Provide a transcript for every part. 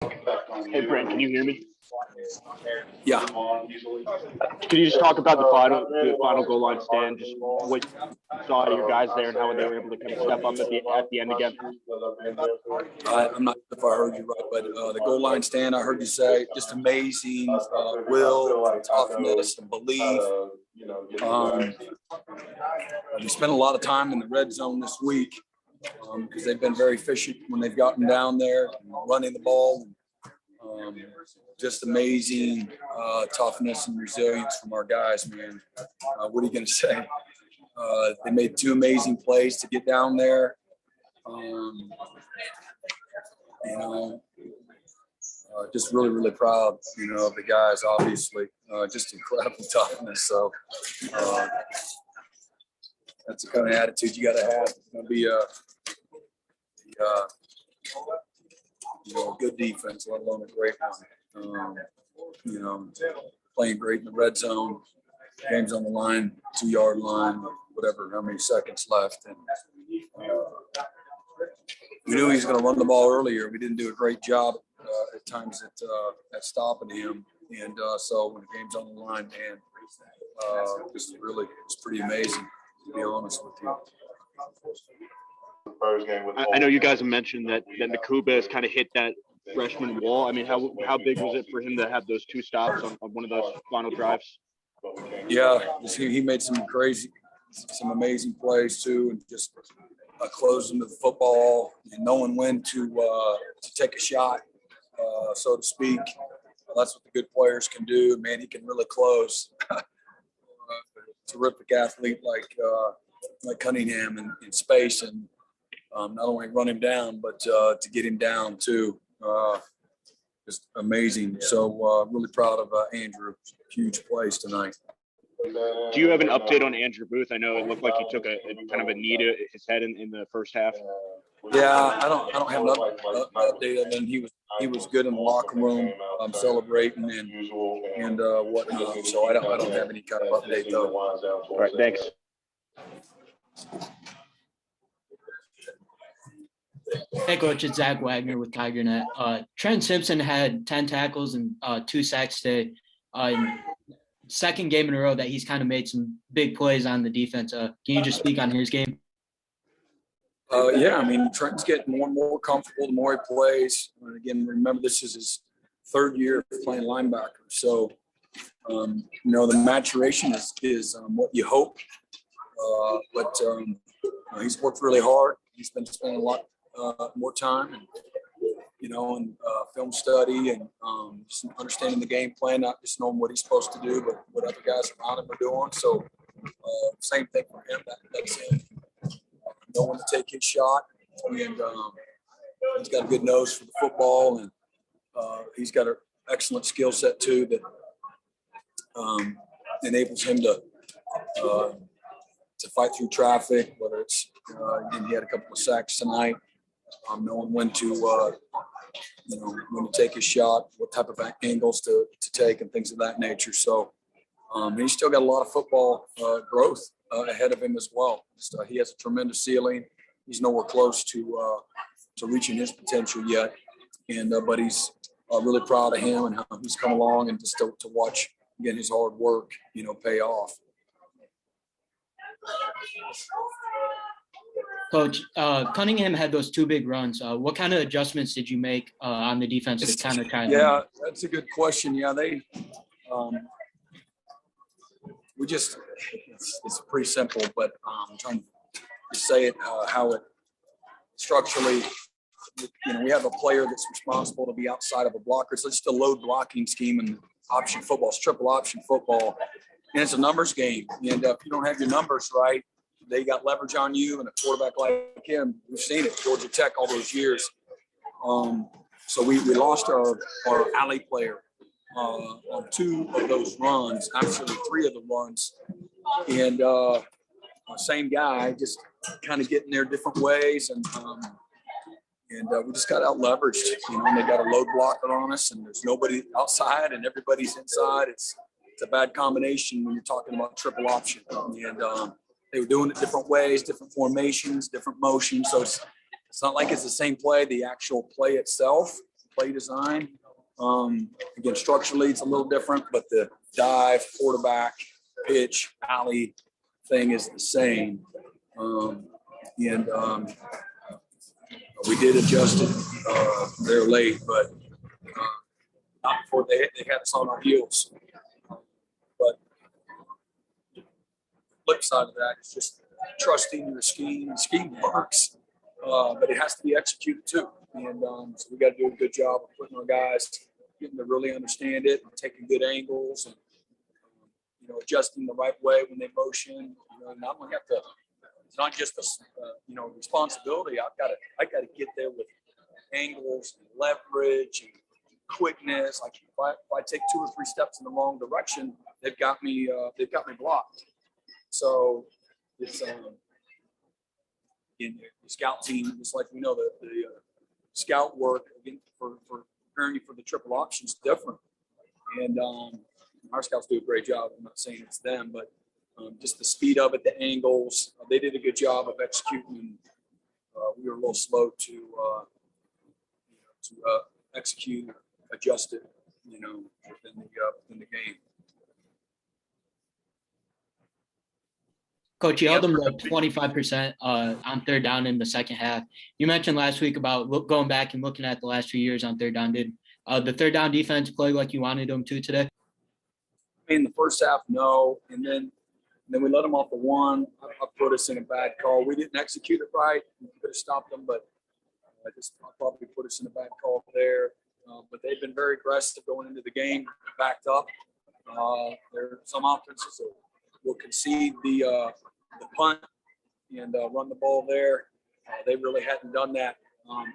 Hey, Brent, can you hear me? Yeah. Can you just talk about the final goal line stand, just what you saw your guys there and how they were able to kind of step up at the end again? I'm not sure if I heard you right, but the goal line stand, I heard you say, just amazing will, toughness, and belief. We spent a lot of time in the red zone this week because they've been very efficient when they've gotten down there, running the ball. Just amazing toughness and resilience from our guys, man. What are you going to say? They made two amazing plays to get down there. Just really, really proud, of the guys, obviously. Just incredible toughness. So that's the kind of attitude you got to have. It's going to be a good defense, let alone a great one. Playing great in the red zone, game's on the line, 2-yard line, whatever, how many seconds left. And we knew he was going to run the ball earlier. We didn't do a great job at times at stopping him. And so when the game's on the line, man, it's pretty amazing, to be honest with you. I know you guys have mentioned that Nakuba has kind of hit that freshman wall. I mean, how big was it for him to have those two stops on one of those final drives? Yeah, he made some amazing plays too, and just closing to the football and knowing when to take a shot, so to speak. That's what the good players can do. Man, he can really close. Terrific athlete like Cunningham in space, and not only run him down, but to get him down too. Just amazing. So really proud of Andrew. Huge plays tonight. Do you have an update on Andrew Booth? I know it looked like he took a kind of a knee to his head in the first half. Yeah, I don't have an update other than he was good in the locker room, celebrating and whatnot. So I don't have any kind of update though. All right, thanks. Hey, Coach, it's Zach Wagner with TigerNet. Trent Simpson had 10 tackles and 2 sacks today. Second game in a row that he's kind of made some big plays on the defense. Can you just speak on his game? Yeah, I mean, Trent's getting more and more comfortable the more he plays. And again, remember, this is his third year playing linebacker. So, the maturation is what you hope. But he's worked really hard. He's been spending a lot more time and film study and just understanding the game plan, not just knowing what he's supposed to do, but what other guys around him are doing. So same thing for him. That's him. Knowing to take his shot, and he's got a good nose for the football, and he's got an excellent skill set too that enables him to fight through traffic. Whether it's again, he had a couple of sacks tonight. Knowing when to take his shot, what type of angles to take, and things of that nature. So he's still got a lot of football growth ahead of him as well. He has a tremendous ceiling. He's nowhere close to reaching his potential yet, and but he's really proud of him and how he's come along, and just to watch again his hard work, pay off. Coach, Cunningham had those 2 big runs. What kind of adjustments did you make on the defense to kind of try? Yeah, that's a good question. Yeah, they it's pretty simple, but I'm trying to say it how it structurally. We have a player that's responsible to be outside of a blocker. So it's just a load blocking scheme in option football. It's triple option football, and it's a numbers game. And if you don't have your numbers right, they got leverage on you, and a quarterback like him, we've seen it, Georgia Tech all those years. So we lost our alley player on 2 of those runs, actually 3 of the runs. And same guy, just kind of getting there different ways. And we just got out leveraged, and they got a load blocker on us, and there's nobody outside and everybody's inside. It's a bad combination when you're talking about triple option. And they were doing it different ways, different formations, different motions. So it's not like it's the same play, the actual play itself, play design. Again, structurally, it's a little different, but the dive, quarterback, pitch, alley thing is the same. We did adjust it. They're late, but not before they had us on our heels. But the flip side of that is just trusting the scheme. The scheme works, but it has to be executed too. And so we got to do a good job of putting our guys, getting to really understand it, and taking good angles, and adjusting the right way when they motion. Not only have to. It's not just a responsibility. I got to get there with angles and leverage and quickness. Like if I take 2 or 3 steps in the wrong direction, they've got me blocked. So it's in the scout team, just like we know the scout work again for preparing you for the triple option is different. And our scouts do a great job. I'm not saying it's them, but just the speed of it, the angles, they did a good job of executing. We were a little slow to execute, adjust it, within the game. Coach, you held them to 25% on third down in the second half. You mentioned last week about going back and looking at the last few years on third down. Did the third down defense play like you wanted them to today? In the first half, no, and then we let them off the one. I put us in a bad call. We didn't execute it right. We could have stopped them, but I probably put us in a bad call there. But they've been very aggressive going into the game, backed up. There are some offenses that will concede the punt and run the ball there. They really hadn't done that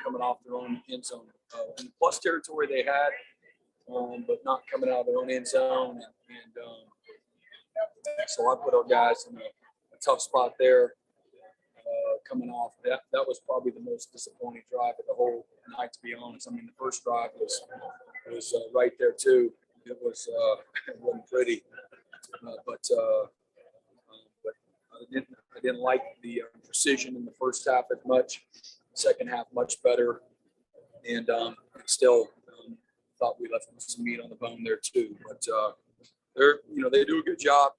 coming off their own end zone. In the plus territory they had, but not coming out of their own end zone. So I put our guys in a tough spot there coming off. That was probably the most disappointing drive of the whole night, to be honest. I mean, the first drive was right there too. It wasn't pretty, but I didn't like the precision in the first half as much. Second half much better, and still thought we left some meat on the bone there too. But they do a good job.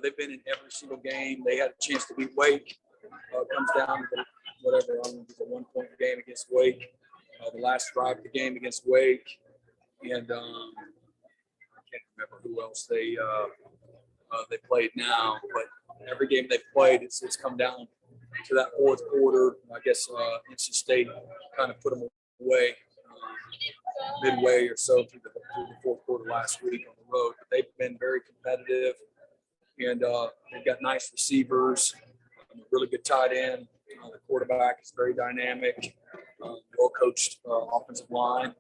They've been in every single game. They had a chance to beat Wake. Comes down to whatever. I don't know if it's a 1-point game against Wake. The last drive of the game against Wake, and I can't remember who else they played now. But every game they've played, it's come down to that fourth quarter. I guess NC State kind of put them away midway or so through the fourth quarter last week on the road. But they've been very competitive, and they've got nice receivers, a really good tight end. The quarterback is very dynamic, well-coached offensive line,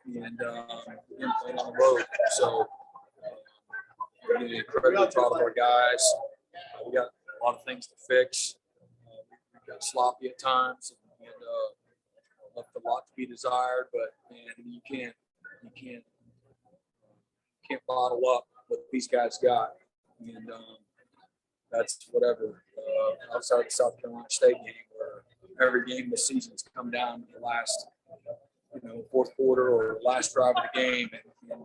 and playing on the road. So we're getting incredibly proud of our guys. We got a lot of things to fix. We got sloppy at times, and left a lot to be desired. But man, you can't bottle up what these guys got, and that's whatever. Outside the South Carolina State game, where every game this season's come down to the last, fourth quarter or last drive of the game, and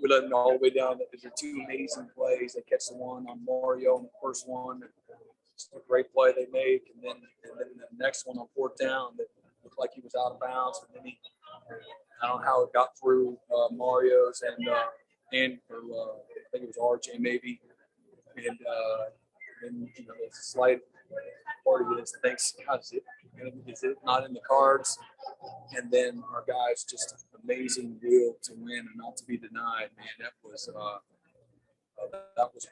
we let them all the way down. There are 2 amazing plays. They catch the one on Mario on the first one. It's a great play they make, and then the next one on fourth down that looked like he was out of bounds, and then I don't know how it got through Mario's and I think it was RJ maybe, and there's a slight part of it is thanks, God, is it not in the cards? And then our guys just amazing will to win and not to be denied. Man, that was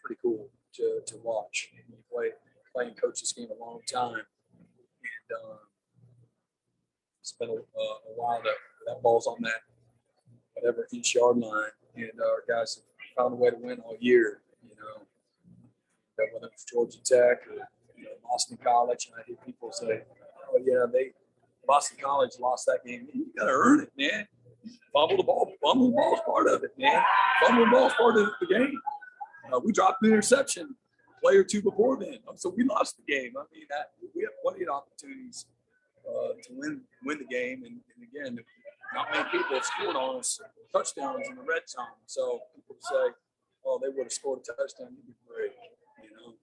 pretty cool to watch. Playing coach's game a long time, and it's been a while that ball's on that whatever inch yard line, and our guys have found a way to win all year. Whether it's Georgia Tech or Boston College, and I hear people say, "Oh yeah, Boston College lost that game." You got to earn it, man. Fumble the ball is part of it, man. Fumble the ball is part of the game. We dropped an interception play or two before then, so we lost the game. I mean, we have plenty of opportunities to win the game, and again, not many people have scored on us touchdowns in the red zone. So people say, "Oh, they would have scored a touchdown. You'd be great," you know.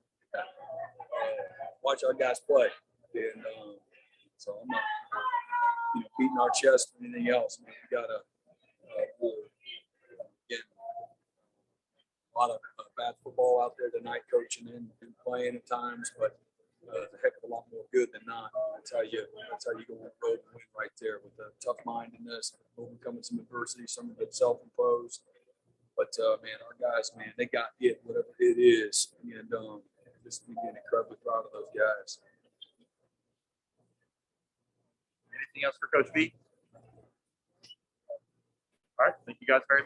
Watch our guys play, and so I'm not, beating our chest or anything else. Man, we got get a lot of bad football out there tonight, coaching and playing at times, but it's a heck of a lot more good than not. That's how you go on the road and win right there with a tough mindedness, overcoming some adversity, some of it self-imposed. But man, our guys, man, they got it, whatever it is, and just being incredibly proud of those guys. Anything else for Coach B? All right, thank you guys very much.